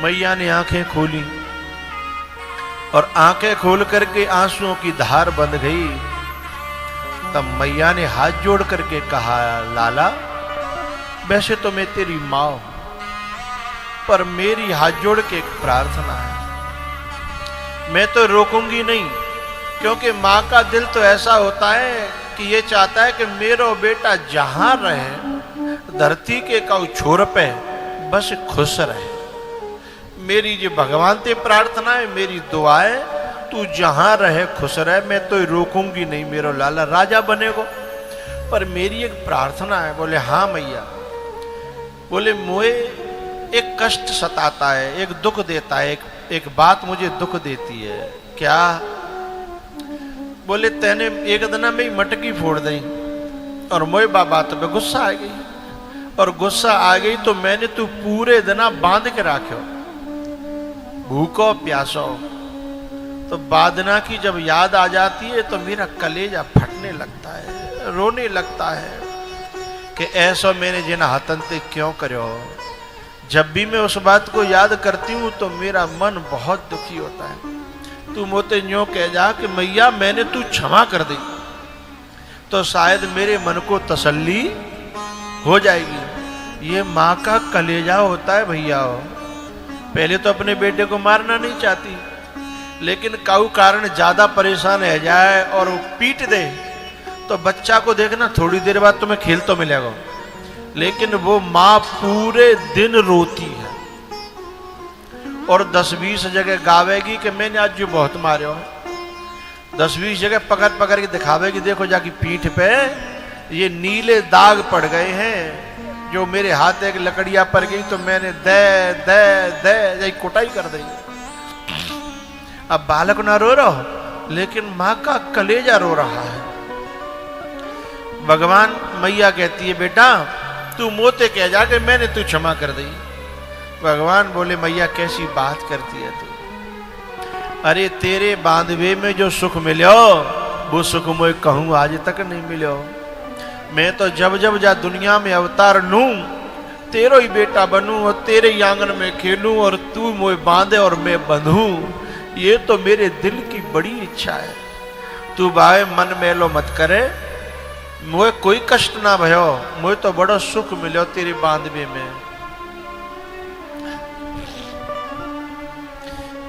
मैया ने आंखें खोली और आंखें खोल करके आंसुओं की धार बंध गई। तब मैया ने हाथ जोड़ करके कहा, लाला वैसे तो मैं तेरी मां हूं, पर मेरी हाथ जोड़ के एक प्रार्थना है। मैं तो रोकूंगी नहीं, क्योंकि मां का दिल तो ऐसा होता है कि ये चाहता है कि मेरा बेटा जहां रहे धरती के काऊ छोर पे बस खुश रहे। मेरी जो भगवान ते प्रार्थना है, मेरी दुआ है, तू जहां रहे खुश रहे। मैं तो रोकूंगी नहीं, मेरा लाला राजा बनेगो, पर मेरी एक प्रार्थना है। बोले हाँ मैया। बोले मुझे एक कष्ट सताता है, एक दुख देता है, एक बात मुझे दुख देती है। क्या? बोले तेने एक दिन में ही मटकी फोड़ दी और मोए बात पे गुस्सा आ गई, और गुस्सा आ गई तो मैंने तू पूरे दिन बांध के रखो, भूखो प्यासो। तो बादना की जब याद आ जाती है तो मेरा कलेजा फटने लगता है, रोने लगता है कि ऐसा मैंने जिन हतन ते क्यों करो। जब भी मैं उस बात को याद करती हूं तो मेरा मन बहुत दुखी होता है। तू मोते यूं कह जा कि मैया मैंने तू क्षमा कर दी, तो शायद मेरे मन को तसल्ली हो जाएगी। ये माँ का कलेजा होता है भैया। पहले तो अपने बेटे को मारना नहीं चाहती, लेकिन काऊ कारण ज्यादा परेशान है जाए और वो पीट दे तो बच्चा को देखना थोड़ी देर बाद तुम्हें खेल तो मिलेगा, लेकिन वो माँ पूरे दिन रोती है और 10-20 जगह गावेगी कि मैंने आज जो बहुत मारे हो। 10-20 जगह पकड़ पकड़ के दिखावेगी, देखो जाके पीठ पे ये नीले दाग पड़ गए हैं, जो मेरे हाथ एक लकड़ियां पड़ गई तो मैंने दे दे दे कुटाई कर दी। अब बालक ना रो रहा, लेकिन माँ का कलेजा रो रहा है। भगवान मैया कहती है बेटा तू मोते कह जा कि मैंने तू क्षमा कर दी। भगवान बोले मैया कैसी बात करती है तू? अरे तेरे बांधवे में जो सुख मिलो वो सुख मुझे कहूं आज तक नहीं मिलो। मैं तो जब जब जा दुनिया में अवतार लूं तेरो ही बेटा बनूं और तेरे ही आंगन में खेलूं और तू मुझे बांधे और मैं बंधूं, ये तो मेरे दिल की बड़ी इच्छा है। तू भाई मन मेलो मत करे, मुझे कोई कष्ट ना भयो, मुझे तो बड़ा सुख मिलो तेरे बांधवे में।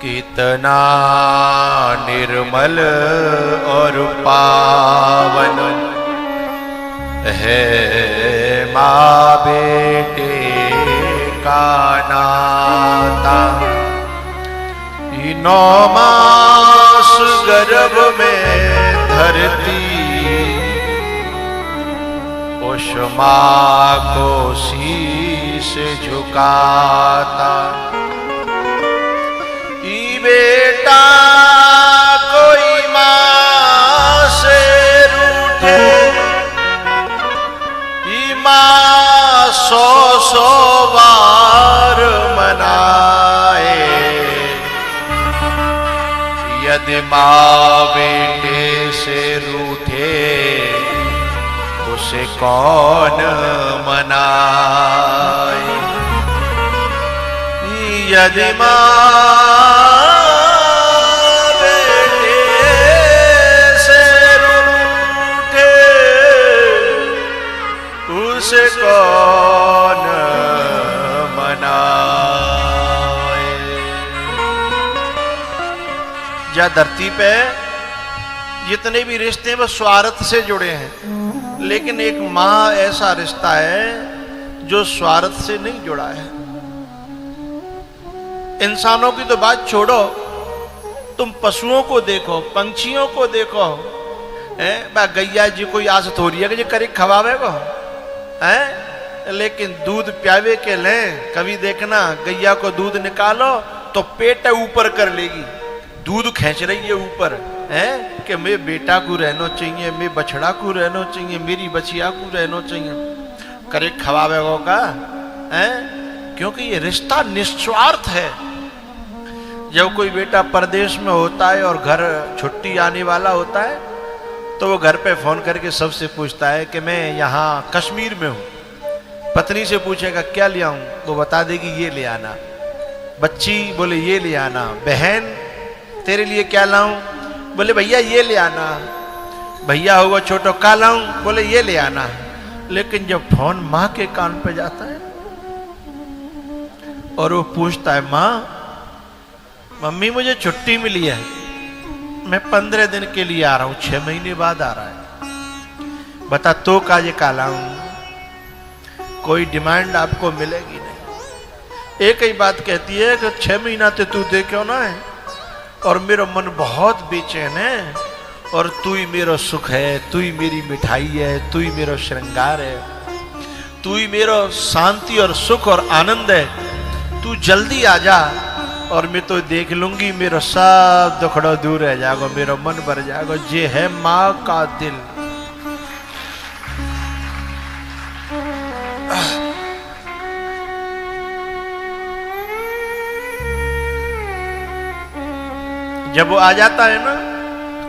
कितना निर्मल और पावन है माँ बेटे का नाता। 9 मास गर्भ में धरती उस माँ को शीश झुकाता। बेटा कोई माँ से रूठे, माँ 100 बार मनाए। यदि माँ बेटे से रूठे उसे कौन मनाए। यदि माँ बेटे से रूठे उसे कौन मनाए। जा धरती पे जितने भी रिश्ते हैं वो स्वार्थ से जुड़े हैं, लेकिन एक माँ ऐसा रिश्ता है जो स्वार्थ से नहीं जुड़ा है। इंसानों की तो बात छोड़ो, तुम पशुओं को देखो, पंछियों को देखो, गैया जी कोई आस थोड़ी है कि जो करे खवावे को है, लेकिन दूध प्यावे के ले कभी देखना गैया को दूध निकालो तो पेट ऊपर कर लेगी, दूध खींच रही है ऊपर है कि मैं बेटा को रहना चाहिए, मैं बछड़ा को रहना चाहिए, मेरी बछिया को रहना चाहिए। करे खवावे को का है, क्योंकि ये रिश्ता निस्वार्थ है। जब कोई बेटा परदेश में होता है और घर छुट्टी आने वाला होता है तो वो घर पे फोन करके सबसे पूछता है कि मैं यहाँ कश्मीर में हूँ। पत्नी से पूछेगा क्या ले आऊं, वो बता देगी ये ले आना। बच्ची बोले ये ले आना, बहन तेरे लिए क्या लाऊं, बोले भैया ये ले आना, भैया होगा छोटो का लाऊं, बोले ये ले आना। लेकिन जब फोन माँ के कान पे जाता है और वो पूछता है माँ मम्मी मुझे छुट्टी मिली है, मैं 15 दिन के लिए आ रहा हूं, 6 महीने बाद आ रहा है, बता तो काजे का लाऊं, कोई डिमांड आपको मिलेगी नहीं। एक ही बात कहती है कि 6 महीना तो तू दे क्यों ना है, और मेरा मन बहुत बेचैन है, और तू ही मेरा सुख है, तू ही मेरी मिठाई है, तू ही मेरा श्रृंगार है, तू ही मेरा शांति और सुख और आनंद है, तू जल्दी आ जा और मैं तो देख लूंगी, मेरा सब दुखड़ा दूर रह जाएगा, मेरा मन भर जाएगा। ये है माँ का दिल। जब वो आ जाता है ना,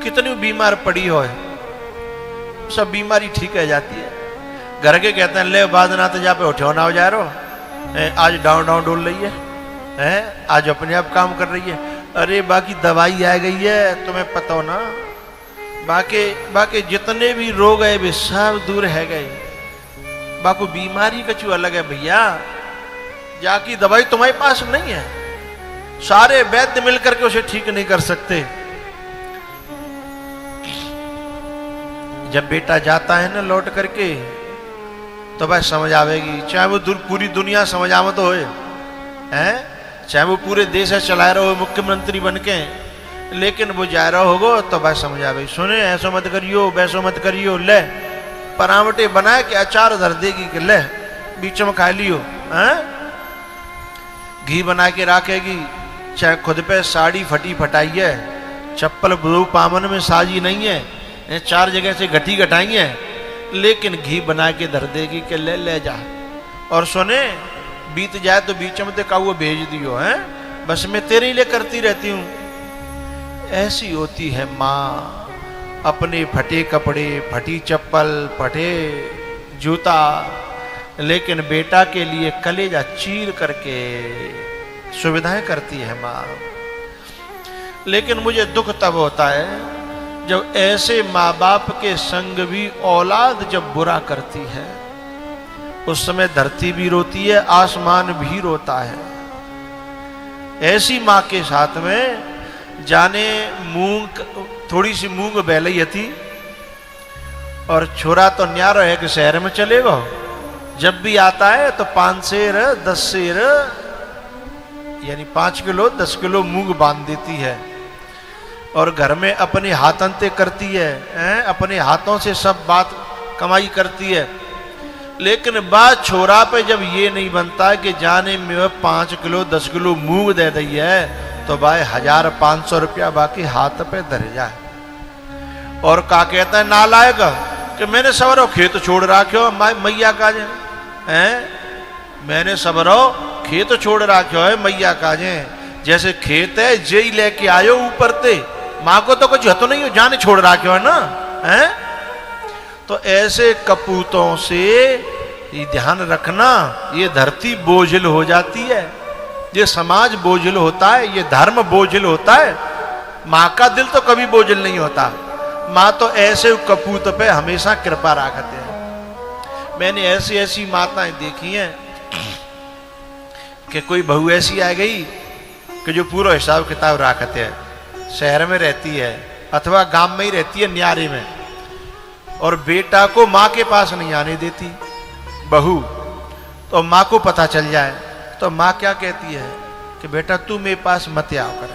कितनी बीमार पड़ी हो, सब बीमारी ठीक है जाती है। घर के कहते हैं ले बाद ना तो जा पे उठो ना हो जा रहा, आज डाउन डाउन डोल रही है, आज अपने आप काम कर रही है। अरे बाकी दवाई आ गई है, तुम्हें पता हो ना, बाकी जितने भी रोग है वे सब दूर है गए, बाकी बीमारी कछु अलग है भैया, जाकी दवाई तुम्हारे पास नहीं है, सारे वैद्य मिलकर के उसे ठीक नहीं कर सकते। जब बेटा जाता है ना लौट करके, तो बस समझ आवेगी, चाहे वो पूरी दुनिया समझ आवत हो, चाहे वो पूरे देश है चला रहा हो मुख्यमंत्री बन के, लेकिन वो जा रहा होगा तो बस समझ आवेगी, सुने ऐसा मत करियो वैसा मत करियो, ले परामटे बनाए के अचार धर देगी कि ले बीच में खा लियो, घी बना के रखेगी, चाहे खुद पे साड़ी फटी फटाई है, चप्पल दो पामन में साजी नहीं है, 4 जगह से घटी घटाई है, लेकिन घी बना के धर देगी कि ले ले जा, और सुने बीत जाए तो बीच में देखा वो भेज दियो, है बस मैं तेरे लिए करती रहती हूं। ऐसी होती है माँ, अपने फटे कपड़े, फटी चप्पल, फटे जूता, लेकिन बेटा के लिए कलेजा चीर करके सुविधाएं करती है माँ। लेकिन मुझे दुख तब होता है जब ऐसे माँ बाप के संग भी औलाद जब बुरा करती है, उस समय धरती भी रोती है, आसमान भी रोता है। ऐसी माँ के साथ में जाने मूंग, थोड़ी सी मूंग बहलई थी, और छोरा तो न्यारो है कि शहर में चलेगा, जब भी आता है तो 5 सेर 10 सेर यानी 5 किलो 10 किलो मूंग बांध देती है, और घर में अपने हाथ अंते करती है, अपने हाथों से सब बात कमाई करती है। लेकिन बात छोरा पे जब ये नहीं बनता कि जाने में 5 किलो 10 किलो मूंग दे दी है, तो भाई 1500 रुपया बाकी हाथ पे धर जाए। और का कहता है नालायक कि मैंने सबरो खेत छोड़ रखो मैया काजे, मैंने सबरो खेत छोड़ रखो है मैया काजे, जैसे खेत है जेई लेके आयो ऊपर ते, माँ को तो कुछ हतो नहीं हो, जाने छोड़ रखो है ना, तो ऐसे कपूतों से ये ध्यान रखना, ये धरती बोझिल हो जाती है, ये समाज बोझिल होता है, ये धर्म बोझिल होता है। माँ का दिल तो कभी बोझिल नहीं होता, माँ तो ऐसे कपूत पे हमेशा कृपा रखते हैं। मैंने ऐसी ऐसी माताएं देखी हैं कि कोई बहू ऐसी आ गई कि जो पूरा हिसाब किताब रखते हैं, शहर में रहती है अथवा गांव में ही रहती है न्यारे में, और बेटा को माँ के पास नहीं आने देती बहू, तो माँ को पता चल जाए तो माँ क्या कहती है कि बेटा तू मेरे पास मत आओ कर,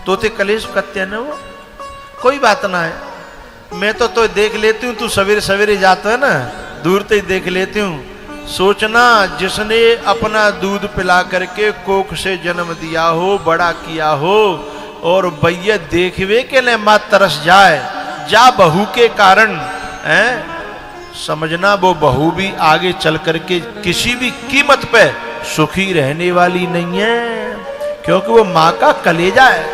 तो ते कलेश करते हैं ना वो, कोई बात ना है, मैं तो देख लेती हूँ, तू सवेरे सवेरे जाता है ना, दूर से ही देख लेती हूँ। सोचना जिसने अपना दूध पिला करके कोख से जन्म दिया हो, बड़ा किया हो, और भैया देखवे के लिए माँ तरस जाए जा बहू के कारण, समझना वो बहू भी आगे चल करके किसी भी कीमत पे सुखी रहने वाली नहीं है, क्योंकि वो माँ का कलेजा है,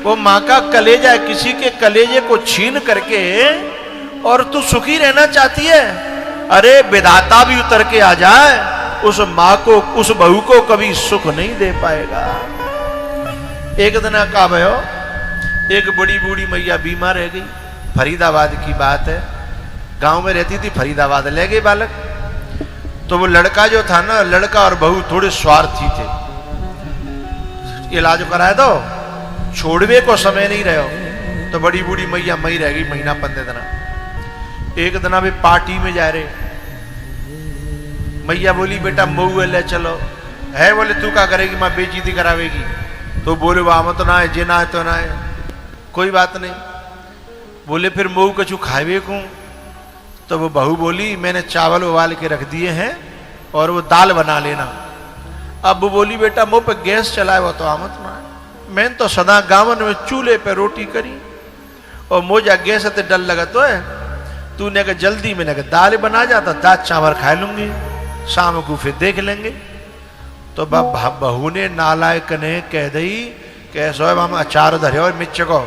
वो माँ का कलेजा है। किसी के कलेजे को छीन करके और तू सुखी रहना चाहती है, अरे विधाता भी उतर के आ जाए उस मां को, उस बहू को कभी सुख नहीं दे पाएगा। एक दिन का भयो, एक बड़ी बूढ़ी मैया बीमार रह गई। फरीदाबाद की बात है, गांव में रहती थी, फरीदाबाद ले गए बालक। तो वो लड़का जो था ना, लड़का और बहू थोड़े स्वार्थी थे। इलाज कराए दो, छोड़वे को समय नहीं रहो। तो बड़ी बूढ़ी मैया मई रह गई, महीना 15 दिन। एक दिन अभी पार्टी में जा रहे, मैया बोली बेटा मऊ ले चलो है। बोले तू क्या करेगी, मां बेइज्जती करावेगी। तो बोले वाह तो ना है, जे ना है तो ना है, कोई बात नहीं। बोले फिर मऊ कछु खावे को। तो वो बहू बोली मैंने चावल उबाल के रख दिए हैं और वो दाल बना लेना। अब वो बोली बेटा मुंह पे गैस चलाए वो तो आमत ना है, मैंने तो सदा गावन में चूल्हे पे रोटी करी और मोजा गैस ते डल लगा तो है। तूने कहा जल्दी, मैंने कहा दाल बना जाता, दाल चावल खा लूंगी, शाम को फिर देख लेंगे। तो बहू ने नालायक ने कह दी कैसो हम अचार धरे और मिर्च को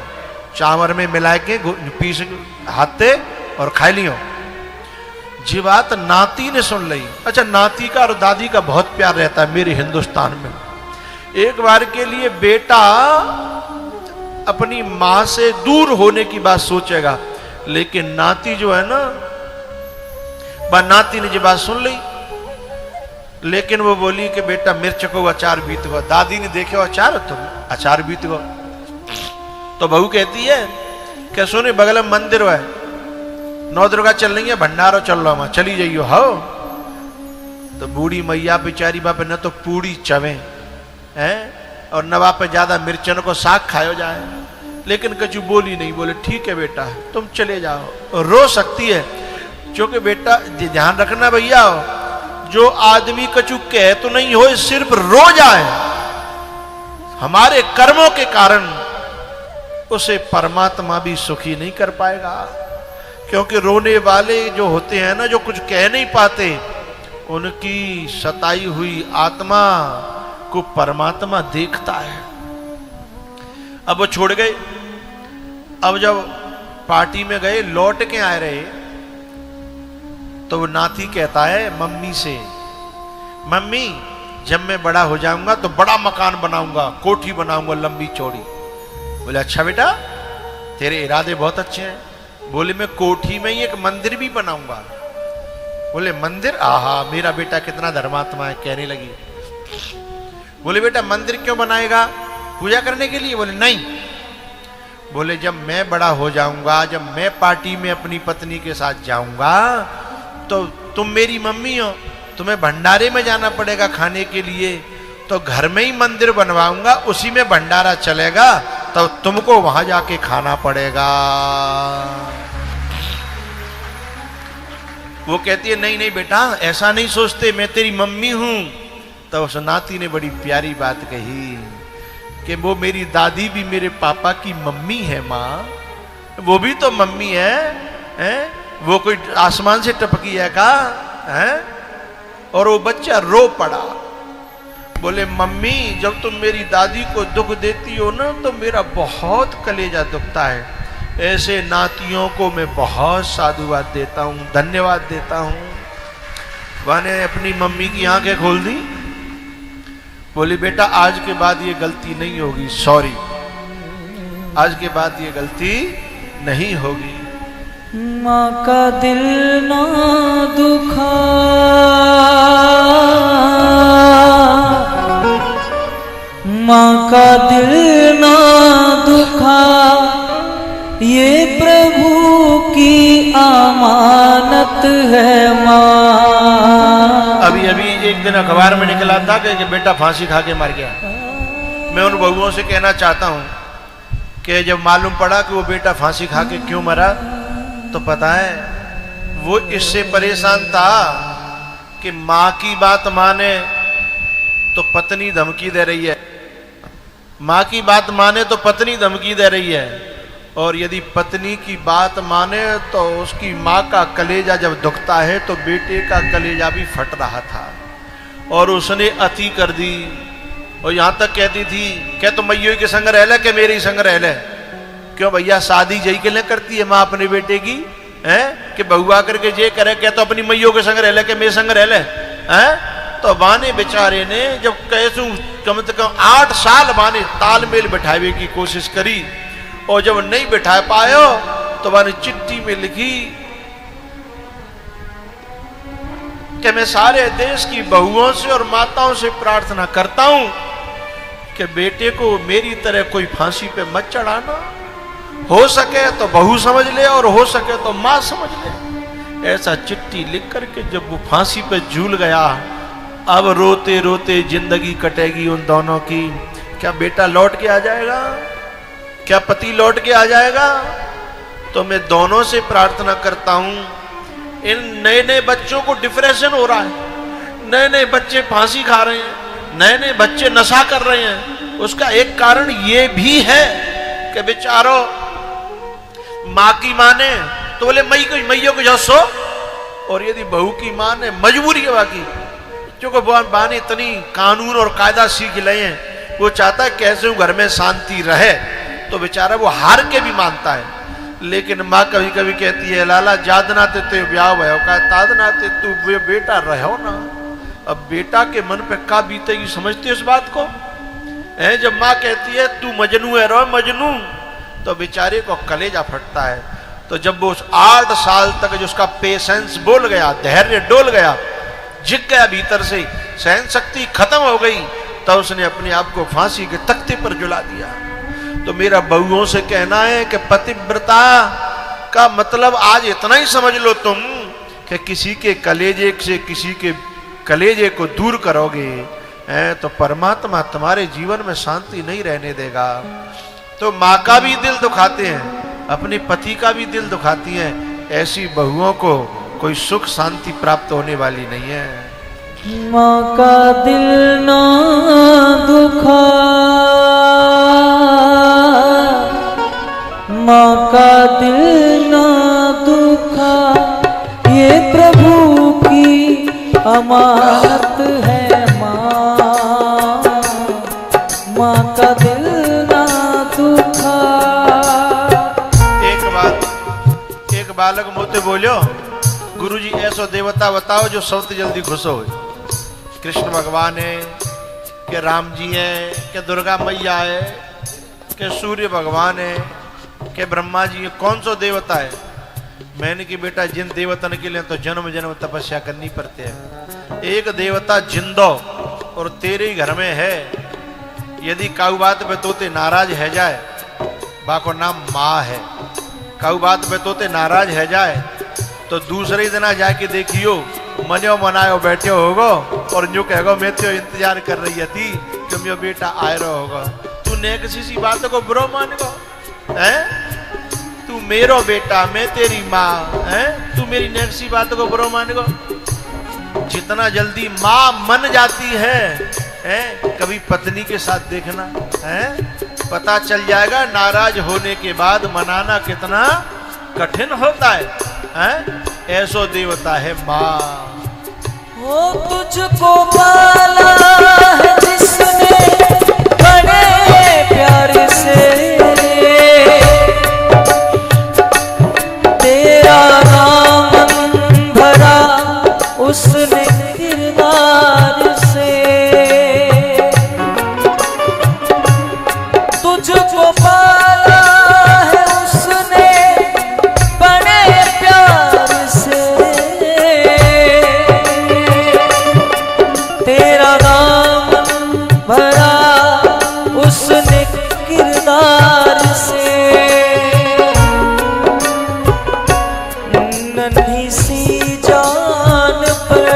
चावल में मिला के पीस हाथे और खा लियो। जी बात नाती ने सुन ली। अच्छा, नाती का और दादी का बहुत प्यार रहता है मेरे हिंदुस्तान में। एक बार के लिए बेटा अपनी मां से दूर होने की बात सोचेगा, लेकिन नाती जो है ना, नाती ने जी बात सुन ली। लेकिन वो बोली कि बेटा मिर्च को अचार बीत गो। दादी ने देखे अचार, तो अचार बीत गो। तो बहू कहती है कि सुने बगल में मंदिर है, 9 दुर्गा चल रही है, भंडारो चल रहा वहां चली जाइयो हो। तो बूढ़ी मैया बेचारी बाप न तो पूड़ी चवे है और न बाप ज्यादा मिर्चन को साग खायो जाए, लेकिन कछु बोली नहीं। बोले ठीक है बेटा तुम चले जाओ। रो सकती है, क्योंकि बेटा ध्यान रखना भैया, जो आदमी कछु कह तो नहीं हो, सिर्फ रो जाए हमारे कर्मों के कारण, उसे परमात्मा भी सुखी नहीं कर पाएगा। क्योंकि रोने वाले जो होते हैं ना, जो कुछ कह नहीं पाते, उनकी सताई हुई आत्मा को परमात्मा देखता है। अब वो छोड़ गए। अब जब पार्टी में गए, लौट के आ रहे, तो वो नाती कहता है मम्मी से, मम्मी जब मैं बड़ा हो जाऊंगा तो बड़ा मकान बनाऊंगा, कोठी बनाऊंगा लंबी चौड़ी। बोले अच्छा बेटा तेरे इरादे बहुत अच्छे हैं। बोले मैं कोठी में ही एक मंदिर भी बनाऊंगा। बोले मंदिर, आहा मेरा बेटा कितना धर्मात्मा है, कहने लगी। बोले बेटा मंदिर क्यों बनाएगा, पूजा करने के लिए? बोले नहीं। बोले जब मैं बड़ा हो जाऊंगा, जब मैं पार्टी में अपनी पत्नी के साथ जाऊंगा, तो तुम मेरी मम्मी हो, तुम्हें भंडारे में जाना पड़ेगा खाने के लिए, तो घर में ही मंदिर बनवाऊंगा, उसी में भंडारा चलेगा, तो तुमको वहां जाके खाना पड़ेगा। वो कहती है नहीं नहीं बेटा ऐसा नहीं सोचते, मैं तेरी मम्मी हूं। तो उस नाती ने बड़ी प्यारी बात कही कि वो मेरी दादी भी मेरे पापा की मम्मी है माँ, वो भी तो मम्मी है? वो कोई आसमान से टपकी है का है? और वो बच्चा रो पड़ा। बोले मम्मी जब तुम मेरी दादी को दुख देती हो ना, तो मेरा बहुत कलेजा दुखता है। ऐसे नातियों को मैं बहुत साधुवाद देता हूँ, धन्यवाद देता हूँ। वह ने अपनी मम्मी की आंखें खोल दी। बोली बेटा आज के बाद ये गलती नहीं होगी, सॉरी, आज के बाद ये गलती नहीं होगी। माँ का दिल ना दुखा, माँ का दिल ना दुखा, ये प्रभु की अमानत है माँ। अभी अभी एक दिन अखबार में निकला था कि बेटा फांसी खा के मर गया। मैं उन बहुओं से कहना चाहता हूं कि जब मालूम पड़ा कि वो बेटा फांसी खा के क्यों मरा, तो पता है वो इससे परेशान था कि मां की बात माने तो पत्नी धमकी दे रही है, मां की बात माने तो पत्नी धमकी दे रही है, और यदि पत्नी की बात माने तो उसकी मां का कलेजा जब दुखता है तो बेटे का कलेजा भी फट रहा था। और उसने अति कर दी और यहां तक कहती थी क्या तो मैयो के संग रह ले के मेरे ही संग रह ले। क्यों भैया शादी जई के लिए करती है मां अपने बेटे की, है कि बहुआ करके जे करे क्या तो अपनी मैयो के संग रह ले के मेरे संग रह ले, हैं? तो बाने बेचारे ने जब कैसू कम से कम 8 साल बाने तालमेल बैठावे की कोशिश करी, और जब नहीं बैठा पायो तो बाने चिट्ठी में लिखी कि मैं सारे देश की बहुओं से और माताओं से प्रार्थना करता हूं कि बेटे को मेरी तरह कोई फांसी पे मत चढ़ाना, हो सके तो बहू समझ ले और हो सके तो मां समझ ले। ऐसा चिट्ठी लिख करके जब वो फांसी पे झूल गया, अब रोते रोते जिंदगी कटेगी उन दोनों की। क्या बेटा लौट के आ जाएगा? क्या पति लौट के आ जाएगा? तो मैं दोनों से प्रार्थना करता हूं, इन नए नए बच्चों को डिप्रेशन हो रहा है, नए नए बच्चे फांसी खा रहे हैं, नए नए बच्चे नशा कर रहे हैं। उसका एक कारण ये भी है कि बेचारो माँ की माने तो बोले मैयो को सो, और यदि बहू की मां ने मजबूरी है बाकी, क्योंकि मां ने इतनी कानून और कायदा सीख लिए हैं, वो चाहता है कैसे घर में शांति रहे, तो बेचारा वो हार के भी मानता है। लेकिन माँ कभी कभी कहती है, लाला जादना ते ते ब्याह भयो का तादना ते तू बेटा रहो ना। अब बेटा के मन पे का बीतेगी, समझते हो इस बात को? है जब माँ कहती है तू मजनू है, रो मजनू, तो बेचारे को कलेजा फटता है। तो जब वो 8 साल तक जो उसका पेशेंस बोल गया, धैर्य डोल गया, झिक गया भीतर से, सहन शक्ति खत्म हो गई, तो उसने अपने आप को फांसी के तख्ते पर जला दिया। तो मेरा बहुओं से कहना है कि पतिव्रता का मतलब आज इतना ही समझ लो तुम कि किसी के कलेजे से किसी के कलेजे को दूर करोगे तो परमात्मा तुम्हारे जीवन में शांति नहीं रहने देगा। तो माँ का भी दिल दुखाते हैं, अपने पति का भी दिल दुखाती हैं, ऐसी बहुओं को कोई सुख शांति प्राप्त होने वाली नहीं है। माँ का दिल ना दुखा, माँ का दिल ना दुखा, ये प्रभु की अमानत है माँ, माँ का दिल ना दुखा। एक बालक मोते बोलो, गुरुजी ऐसो देवता बताओ जो सबसे जल्दी खुश हो। कृष्ण भगवान है कि राम जी हैं कि दुर्गा मैया है कि सूर्य भगवान है कि ब्रह्मा जी है, कौन सा देवता है? मैंने कि बेटा जिन देवतन के लिए तो जन्म जन्म तपस्या करनी पड़ती है। एक देवता जिंदो और तेरे ही घर में है, यदि काऊ बात पे तोते नाराज है जाए, बाको नाम माँ है, काऊ बात पे तोते नाराज है जाए तो दूसरे दिन जाके देखियो मनो मनायो बैठे होगो और जो कहेगो मैं तो इंतजार कर रही थी कि मेरा बेटा आए रहो होगा। तू ने किसी सी बात को बुरा मान गो है? तू मेरो बेटा, मैं तेरी माँ है, तू मेरी नेक्सी बात को बुरा मान गो। जितना जल्दी माँ मन जाती है कभी पत्नी के साथ देखना है, पता चल जाएगा नाराज होने के बाद मनाना कितना कठिन होता है? ऐसो देवता है माँ। वो तुझको पाला है जिसने बड़े प्यार से, तेरा नाम भरा उसने किरदार से, तुझको पाला है उसने बड़े प्यार से, तेरा नाम भरा उसने किरदार से। नन्ही सी जान पर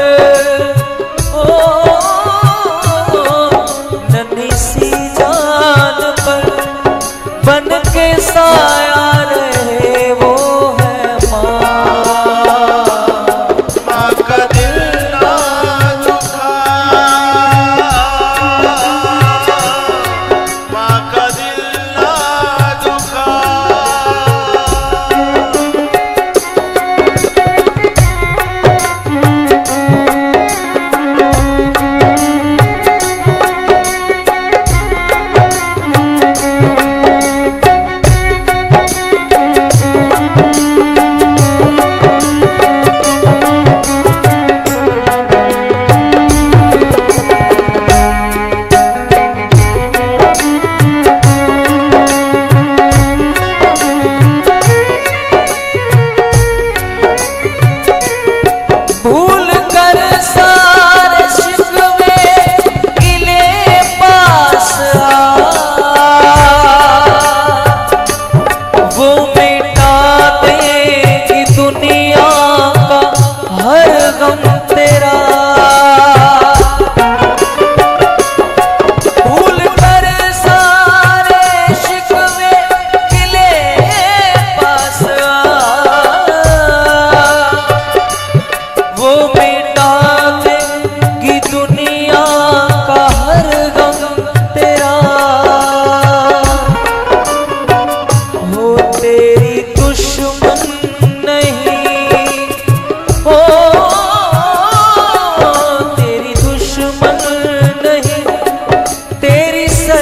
नन्ही सी जान पर बन के साया रहे वो है माँ, माँ का दिल ना दुखा, माँ का दिल ना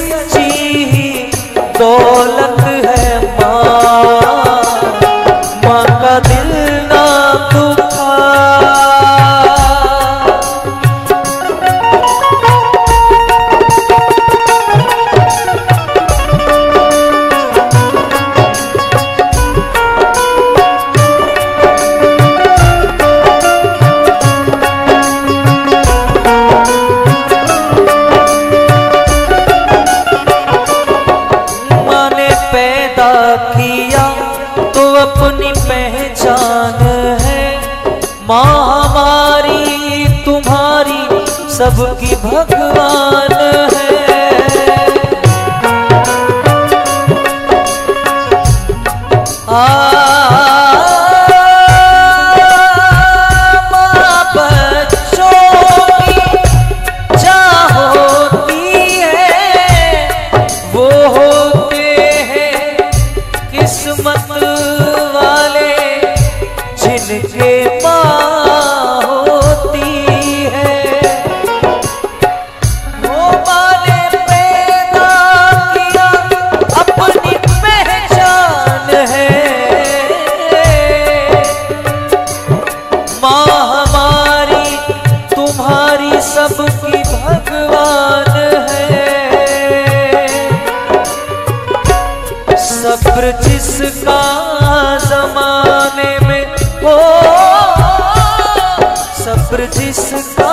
सच्ची ही दौलत है माँ। माँ का दिल ना दुखा। किया तो अपनी पहचान है। माँ हमारी तुम्हारी सबकी भगवान है। माँ बच्चों की चाह होती है, वो होते किस्मत वाले जिनके माँ होती है। वो माँ ने पैदा किया अपनी पहचान है। माँ हमारी तुम्हारी सबकी भगवान है। सब्र जिसका जमाने में हो, सब्र जिसका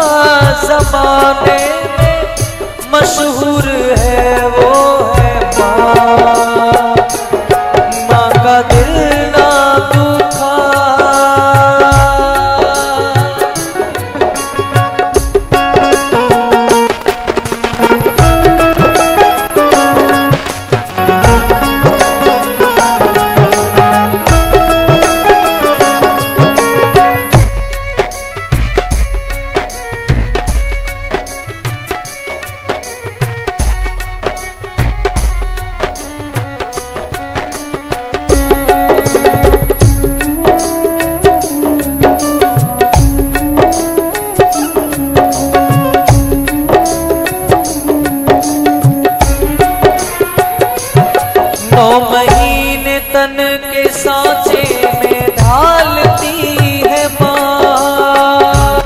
जमाने में मशहूर है, वो है माँ। माँ का दिल ना दुखा। तन के सांचे में ढालती है माँ।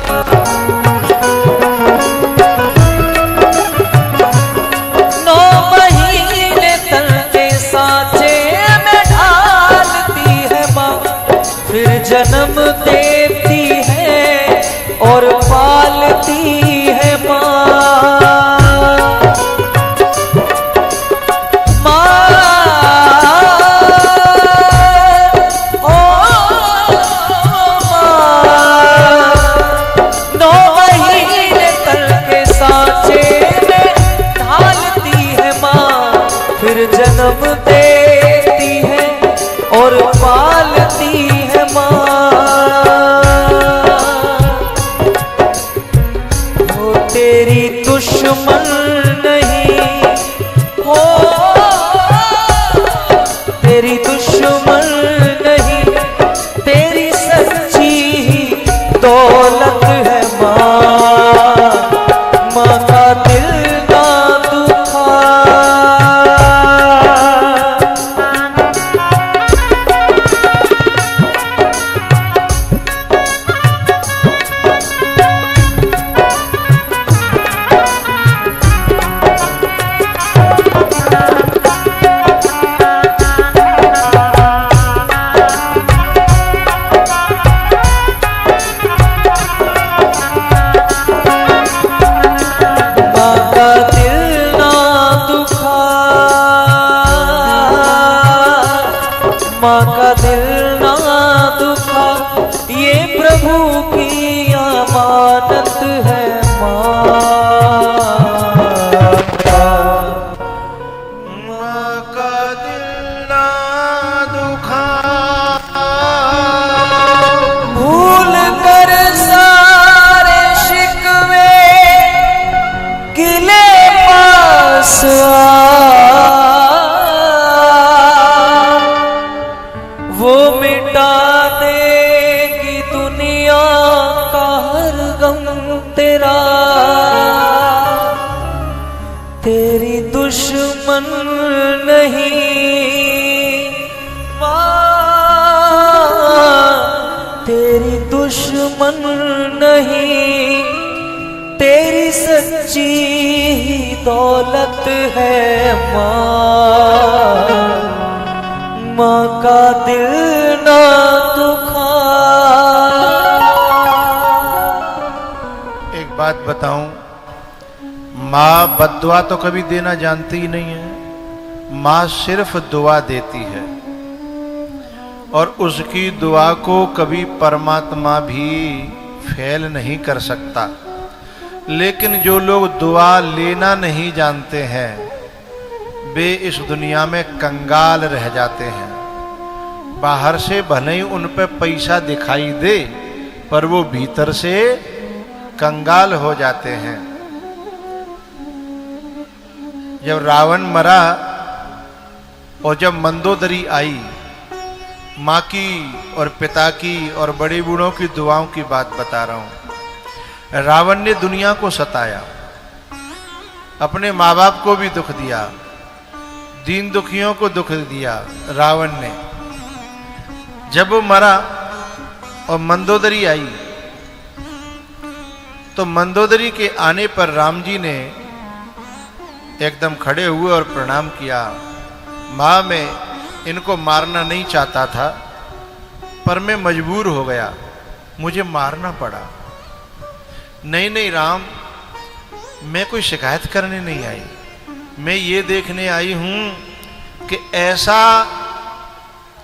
9 महीने तन के सांचे में ढालती है माँ। फिर जन्म देती है और पालती है माँ। फिर जन्म देती है और पालती है माँ। वो तेरी दुश्मन नहीं हो, तेरी दुश्मन नहीं, तेरी सच्ची ही दौलत है माँ। माँ का दिल ना दुखा। तेरी दुश्मन नहीं माँ, तेरी दुश्मन नहीं, तेरी सच्ची दौलत है माँ। माँ का दिल ना दुखा। एक बात बताऊं, माँ बद्दुआ तो कभी देना जानती ही नहीं है। माँ सिर्फ दुआ देती है और उसकी दुआ को कभी परमात्मा भी फेल नहीं कर सकता। लेकिन जो लोग दुआ लेना नहीं जानते हैं वे इस दुनिया में कंगाल रह जाते हैं। बाहर से भले ही उन पे पैसा दिखाई दे पर वो भीतर से कंगाल हो जाते हैं। जब रावण मरा और जब मंदोदरी आई, माँ की और पिता की और बड़े बूढ़ों की दुआओं की बात बता रहा हूं। रावण ने दुनिया को सताया, अपने माँ बाप को भी दुख दिया, दीन दुखियों को दुख दिया रावण ने। जब वो मरा और मंदोदरी आई तो मंदोदरी के आने पर राम जी ने एकदम खड़े हुए और प्रणाम किया। माँ, मैं इनको मारना नहीं चाहता था पर मैं मजबूर हो गया, मुझे मारना पड़ा। नहीं नहीं राम, मैं कोई शिकायत करने नहीं आई, मैं ये देखने आई हूं कि ऐसा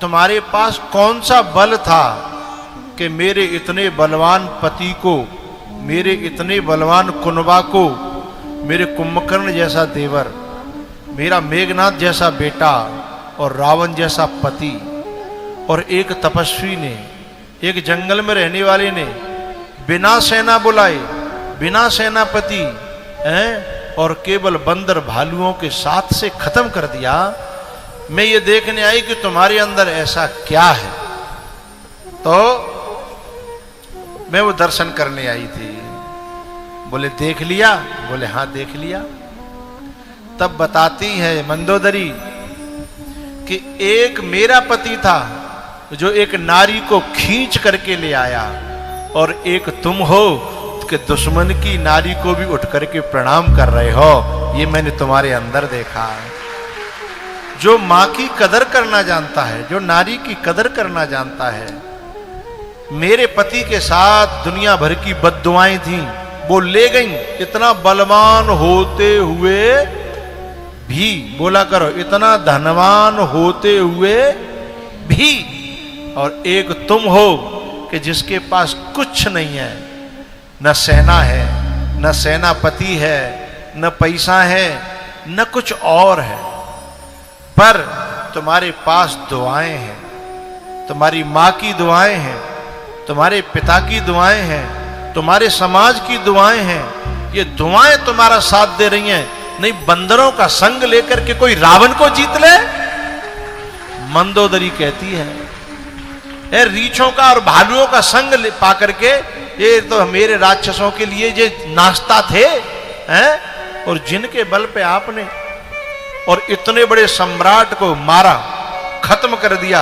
तुम्हारे पास कौन सा बल था कि मेरे इतने बलवान पति को, मेरे इतने बलवान कुनबा को, मेरे कुंभकर्ण जैसा देवर, मेरा मेघनाथ जैसा बेटा और रावण जैसा पति और एक तपस्वी ने, एक जंगल में रहने वाले ने बिना सेना बुलाए, बिना सेनापति हैं और केवल बंदर भालुओं के साथ से खत्म कर दिया। मैं ये देखने आई कि तुम्हारे अंदर ऐसा क्या है, तो मैं वो दर्शन करने आई थी। बोले देख लिया? बोले हाँ देख लिया। तब बताती है मंदोदरी कि एक मेरा पति था जो एक नारी को खींच करके ले आया और एक तुम हो कि दुश्मन की नारी को भी उठ करके प्रणाम कर रहे हो। ये मैंने तुम्हारे अंदर देखा। जो माँ की कदर करना जानता है, जो नारी की कदर करना जानता है। मेरे पति के साथ दुनिया भर की बद्दुआएं थीं, वो ले गईं। इतना बलवान होते हुए भी, बोला करो, इतना धनवान होते हुए भी, और एक तुम हो कि जिसके पास कुछ नहीं है, न सेना है, न सेनापति है, न पैसा है, न कुछ और है, पर तुम्हारे पास दुआएं हैं, तुम्हारी माँ की दुआएं हैं, तुम्हारे पिता की दुआएं हैं, तुम्हारे समाज की दुआएं हैं। ये दुआएं तुम्हारा साथ दे रही हैं। नहीं बंदरों का संग लेकर के कोई रावण को जीत ले? मंदोदरी कहती है रीछों का और भालुओं का संग पा करके ये तो मेरे राक्षसों के लिए ये नाश्ता थे हैं, और जिनके बल पे आपने और इतने बड़े सम्राट को मारा, खत्म कर दिया।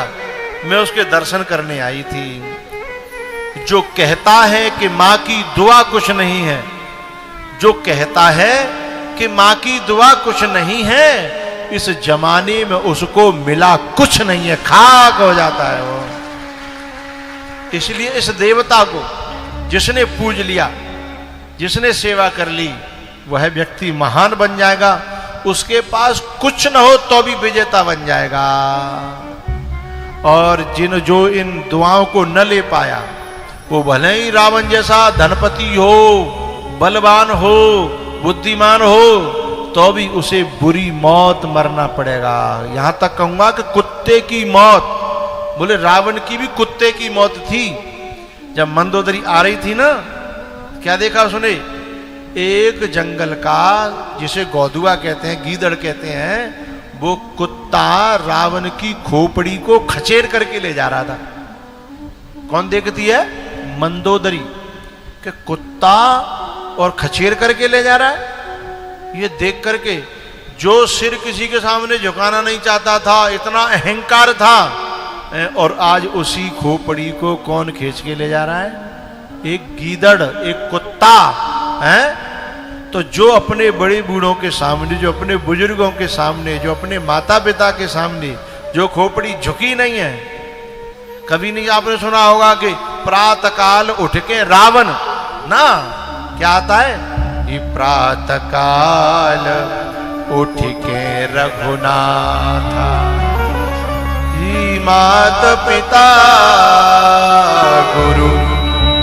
मैं उसके दर्शन करने आई थी। जो कहता है कि माँ की दुआ कुछ नहीं है, जो कहता है कि माँ की दुआ कुछ नहीं है, इस जमाने में उसको मिला कुछ नहीं है, खाक हो जाता है वो। इसलिए इस देवता को जिसने पूज लिया, जिसने सेवा कर ली, वह व्यक्ति महान बन जाएगा। उसके पास कुछ न हो तो भी विजेता बन जाएगा। और जो इन दुआओं को न ले पाया, वो भले ही रावण जैसा धनपति हो, बलवान हो, बुद्धिमान हो, तो भी उसे बुरी मौत मरना पड़ेगा। यहां तक कहूंगा कि कुत्ते की मौत। बोले रावण की भी कुत्ते की मौत थी। जब मंदोदरी आ रही थी ना, क्या देखा उसने? एक जंगल का, जिसे गौदुआ कहते हैं, गीदड़ कहते हैं, वो कुत्ता रावण की खोपड़ी को खचेर करके ले जा रहा था। कौन देखती है? मंदोदरी। कि कुत्ता और खचेर करके ले जा रहा है। ये देख करके जो सिर किसी के सामने झुकाना नहीं चाहता था, इतना अहंकार था, और आज उसी खोपड़ी को कौन खींच के ले जा रहा है? एक गीदड़, एक कुत्ता है। तो जो अपने बड़े बूढ़ों के सामने, जो अपने बुजुर्गों के सामने, जो अपने माता पिता के सामने जो खोपड़ी झुकी नहीं है, कभी नहीं आपने सुना होगा कि प्रातः काल उठ के रावण ना क्या आता है, ये प्रातः काल उठ के रघुनाथ, ही मात पिता गुरु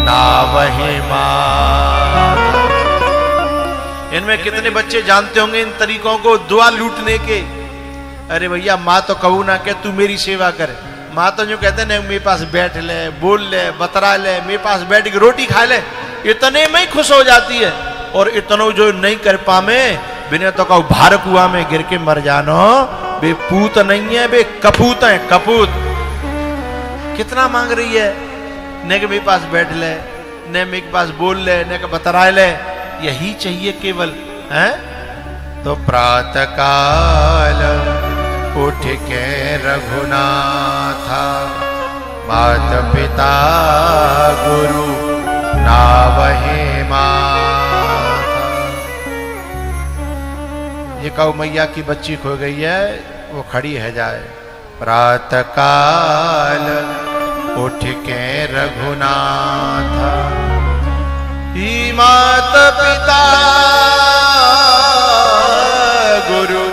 नावहि मात। इनमें कितने बच्चे जानते होंगे इन तरीकों को दुआ लूटने के? अरे भैया माँ तो कहू ना के तू मेरी सेवा कर, माँ तो जो कहते ना मेरे पास बैठ ले, बोल ले, बतरा ले, मेरे पास बैठ के रोटी खा ले, इतने में ही खुश हो जाती है। और इतनो जो नहीं कर पावे बिना तो कहू भार कुआ में गिर के मर जानो, बे पूत नहीं है, बे कपूत है, कपूत। कितना मांग रही है, ने के मेरे पास बैठ ले, ने मेरे पास बोल ले, ने के बतरा ले, यही चाहिए केवल है। तो प्रातः काल उठ के रघुनाथ, मात पिता गुरु नावहि मात। ये कहो मैया की बच्ची खो गई है, वो खड़ी है जाए। प्रातः काल उठ के रघुनाथ, ही मात पिता गुरु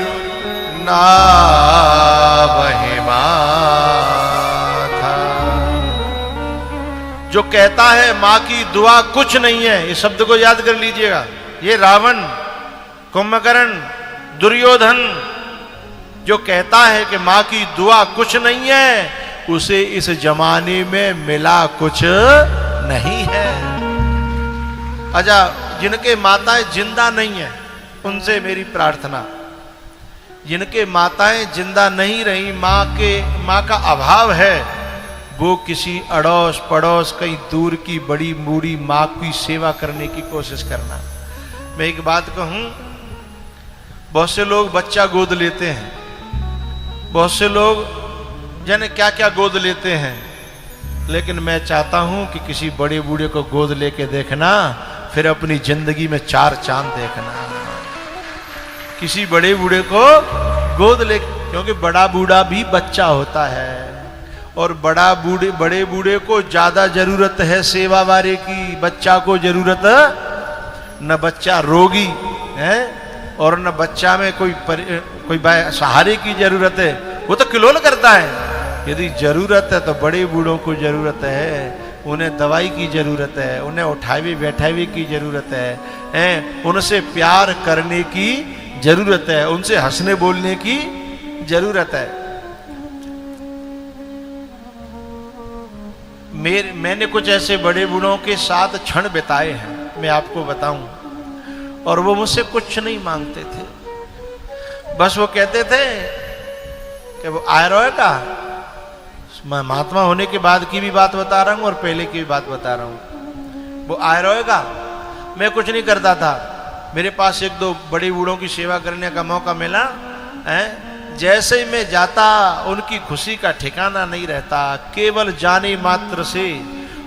नावहि मात। जो कहता है मां की दुआ कुछ नहीं है, इस शब्द को याद कर लीजिएगा। ये रावण, कुंभकर्ण, दुर्योधन जो कहता है कि मां की दुआ कुछ नहीं है, उसे इस जमाने में मिला कुछ नहीं है। अच्छा, जिनके माताएं जिंदा नहीं है उनसे मेरी प्रार्थना, जिनके माताएं जिंदा नहीं रही, मां का अभाव है, वो किसी अड़ोस पड़ोस कहीं दूर की बड़ी बूढ़ी मां की सेवा करने की कोशिश करना। मैं एक बात कहूं, बहुत से लोग बच्चा गोद लेते हैं, बहुत से लोग जाने क्या क्या गोद लेते हैं, लेकिन मैं चाहता हूं कि किसी बड़े बूढ़े को गोद लेके देखना, फिर अपनी जिंदगी में 4 चांद देखना। किसी बड़े बूढ़े को गोद ले, क्योंकि बड़ा बूढ़ा भी बच्चा होता है, और बड़े बूढ़े को ज्यादा जरूरत है सेवा वारे की, बच्चा को जरूरत न बच्चा रोगी है और न बच्चा में कोई सहारे की जरूरत है, वो तो किलोल करता है। यदि जरूरत है तो बड़े बूढ़ों को जरूरत है, उन्हें दवाई की जरूरत है, उन्हें उठावे बैठावे की जरूरत है, उनसे प्यार करने की जरूरत है, उनसे हंसने बोलने की जरूरत है। मैंने कुछ ऐसे बड़े बूढ़ों के साथ क्षण बिताए हैं, मैं आपको बताऊं, और वो मुझसे कुछ नहीं मांगते थे, बस वो कहते थे कि वो आए रहेगा। मैं महात्मा होने के बाद की भी बात बता रहा हूं और पहले की भी बात बता रहा हूं। वो आए रहेगा, मैं कुछ नहीं करता था, मेरे पास 1-2 बड़े बूढ़ों की सेवा करने का मौका मिला है, जैसे ही मैं जाता उनकी खुशी का ठिकाना नहीं रहता, केवल जाने मात्र से,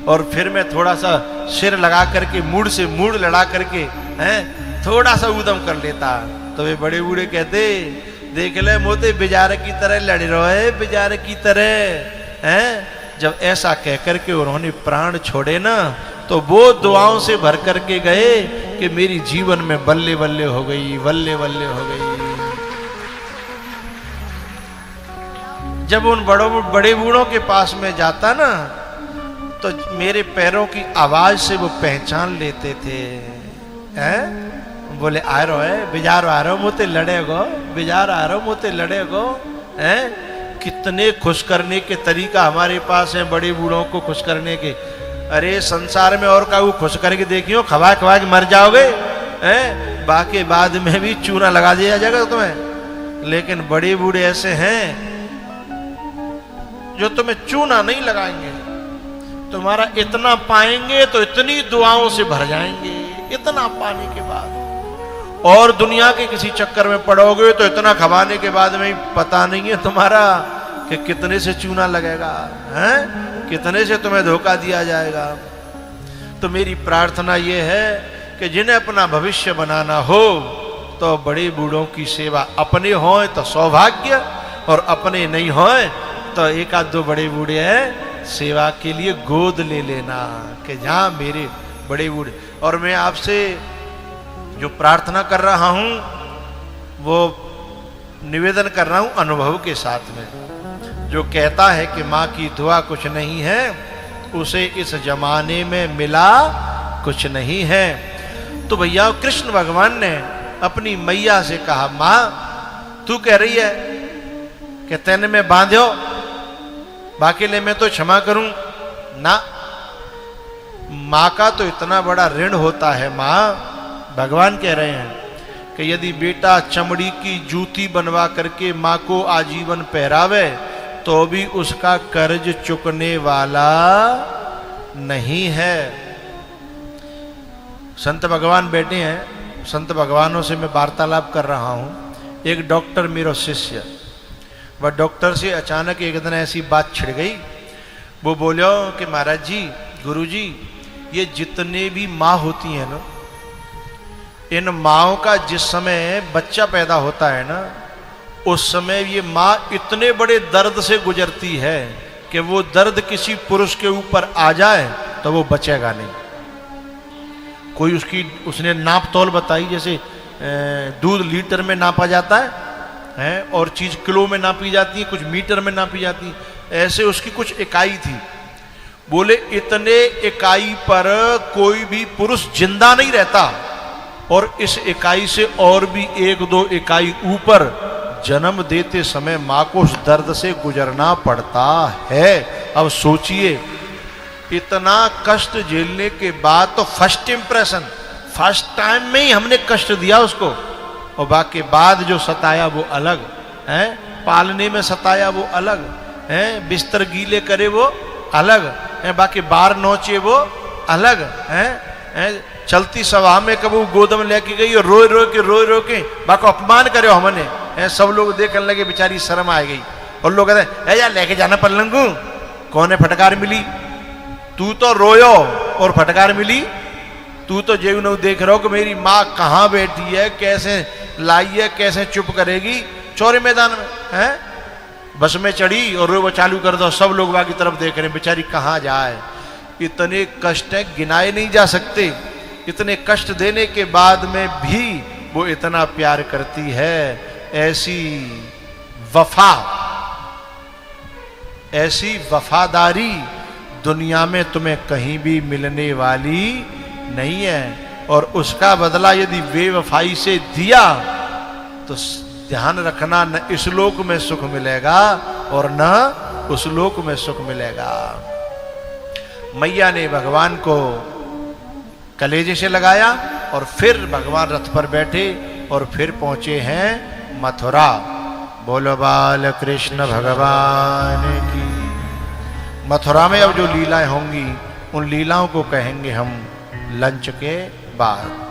और फिर मैं थोड़ा सा सिर लगा करके मूड से मूड लड़ा करके थोड़ा सा उदम कर लेता। तो वे बड़े बूढ़े कहते, देख ले मोते बेजार की तरह लड़ रहे, बेजार की तरह हैं। जब ऐसा कह करके उन्होंने प्राण छोड़े ना, तो वो दुआओं से भर करके गए कि मेरी जीवन में बल्ले बल्ले हो गई, बल्ले बल्ले हो गई। जब उन बड़े बूढ़ों के पास में जाता ना, तो मेरे पैरों की आवाज से वो पहचान लेते थे, हैं? बोले आ रहो है, बिजार आ रहो मोते लड़ेगो, बिजार आ रहो मोते लड़ेगो, हैं? कितने खुश करने के तरीका हमारे पास हैं बड़े बूढ़ों को खुश करने के। अरे संसार में और का वो खुश करके देखियो, खवा खवा के मर जाओगे, हैं? बाकी बाद में भी चूना लगा दिया जाएगा तुम्हें। लेकिन बड़े बूढ़े ऐसे हैं जो तुम्हें चूना नहीं लगाएंगे, तुम्हारा इतना पाएंगे तो इतनी दुआओं से भर जाएंगे, इतना पाने के बाद। और दुनिया के किसी चक्कर में पड़ोगे तो इतना खवाने के बाद में पता नहीं है तुम्हारा कि कितने से चूना लगेगा, हैं? कितने से तुम्हें धोखा दिया जाएगा। तो मेरी प्रार्थना यह है कि जिन्हें अपना भविष्य बनाना हो तो बड़े बूढ़ों की सेवा, अपने हों तो सौभाग्य और अपने नहीं हों तो एक आध दो बड़े बूढ़े हैं सेवा के लिए गोद ले लेना कि जहां मेरे बड़े बूढ़े। और मैं आपसे जो प्रार्थना कर रहा हूं वो निवेदन कर रहा हूं अनुभव के साथ में। जो कहता है कि माँ की दुआ कुछ नहीं है उसे इस जमाने में मिला कुछ नहीं है। तो भैया कृष्ण भगवान ने अपनी मैया से कहा, माँ तू कह रही है कि तेने में बांध्यो बाकी ले मैं तो क्षमा करूं ना। माँ का तो इतना बड़ा ऋण होता है। माँ भगवान कह रहे हैं कि यदि बेटा चमड़ी की जूती बनवा करके माँ को आजीवन पहरावे तो भी उसका कर्ज चुकने वाला नहीं है। संत भगवान बैठे हैं, संत भगवानों से मैं वार्तालाप कर रहा हूं। एक डॉक्टर मेरा शिष्य, वह डॉक्टर से अचानक एक दिन ऐसी बात छिड़ गई। वो बोलो कि महाराज जी, गुरु जी, ये जितने भी माँ होती हैं ना, इन माँओं का जिस समय बच्चा पैदा होता है ना, उस समय ये माँ इतने बड़े दर्द से गुजरती है कि वो दर्द किसी पुरुष के ऊपर आ जाए तो वो बचेगा नहीं। कोई उसने नाप तौल बताई, जैसे दूध लीटर में नापा जाता है और चीज किलो में नापी जाती है, कुछ मीटर में नापी जाती है, ऐसे उसकी कुछ इकाई थी। बोले इतने इकाई पर कोई भी पुरुष जिंदा नहीं रहता और इस इकाई से और भी एक दो इकाई ऊपर जन्म देते समय मां को उस दर्द से गुजरना पड़ता है। अब सोचिए, इतना कष्ट झेलने के बाद तो फर्स्ट इंप्रेशन, फर्स्ट टाइम में ही हमने कष्ट दिया उसको, और बाकी बाद जो सताया वो अलग है, पालने में सताया वो अलग है, बिस्तर गीले करे वो अलग है, बाकी बार नोचे वो अलग है, चलती सभा में कभी गोदम लेके गई और रोए के बाको अपमान करे हमने, सब लोग देखने लगे, बेचारी शर्म आ गई। और लोग कहते हैं यार लेके जाना पल्लंगू, कौन है फटकार मिली, तू तो रोयो और फटकार मिली। तू तो जेब न देख रहा हो कि मेरी माँ कहाँ बैठी है, कैसे लाई है, कैसे चुप करेगी। चौरे मैदान में है, बस में चढ़ी और रो चालू कर दो, सब लोग बाकी तरफ देख रहे हैं, बेचारी कहाँ जाए। इतने कष्ट है गिनाए नहीं जा सकते। इतने कष्ट देने के बाद में भी वो इतना प्यार करती है। ऐसी वफा, ऐसी वफादारी दुनिया में तुम्हें कहीं भी मिलने वाली नहीं है। और उसका बदला यदि बेवफाई से दिया तो ध्यान रखना, न इस लोक में सुख मिलेगा और न उस लोक में सुख मिलेगा। मैया ने भगवान को कलेजे से लगाया और फिर भगवान रथ पर बैठे और फिर पहुंचे हैं मथुरा। बोलो बाल कृष्ण भगवान की। मथुरा में अब जो लीलाएं होंगी उन लीलाओं को कहेंगे हम लंच के बाद।